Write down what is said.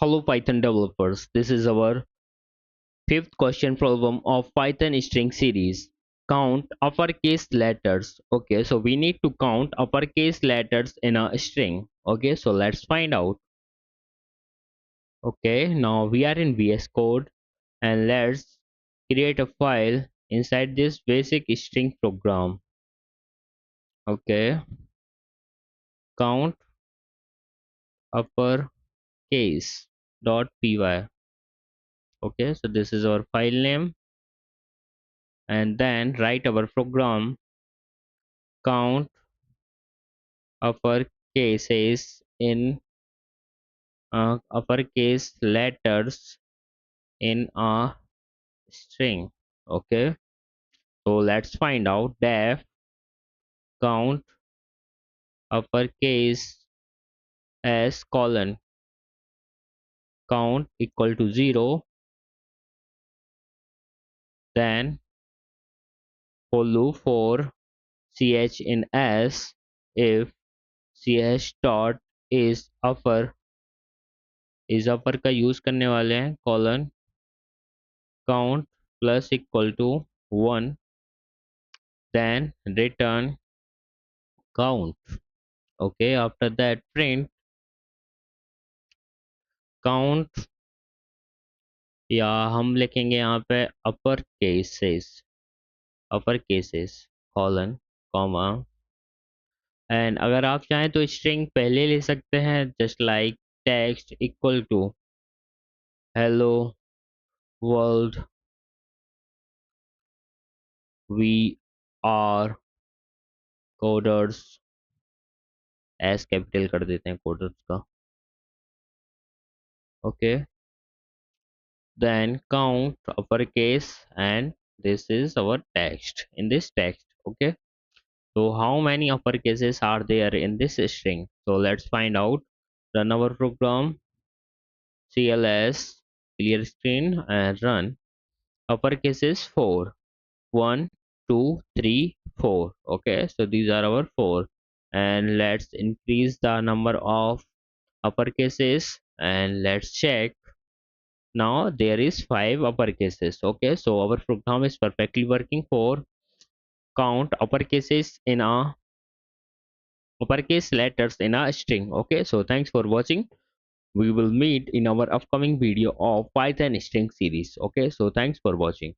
Hello Python developers, this is our fifth question problem of Python string series. Count uppercase letters. Okay, so we need to count uppercase letters in a string. Okay, so let's find out. Okay, now we are in VS Code and let's create a file inside this basic string program. Okay, count uppercase dot py. Okay, so this is our file name, and then write our program count uppercases in uppercase letters in a string. Okay, so let's find out. Def count uppercase as colon count equal to 0, then for loop for ch in s if ch dot is upper का use करने वाले हैं colon count plus equal to 1, then return count. Okay, after that print count, या हम लिखेंगे यहाँ पे upper cases colon comma, and अगर आप चाहें तो स्ट्रिंग पहले ले सकते हैं just like text equal to hello world we are coders, S capital कर देते हैं कोडर्स का. Okay, then count uppercase, and this is our text in this text. Okay, so how many uppercases are there in this string? So let's find out. Run our program, cls clear screen, and run. Uppercase is 4, 1 2 3 4. Okay, so these are our 4, and let's increase the number of uppercases and let's check. Now there is 5 uppercases. Okay, so our program is perfectly working for count uppercase letters in a string. Okay, so thanks for watching. We will meet in our upcoming video of Python string series. Okay, so thanks for watching.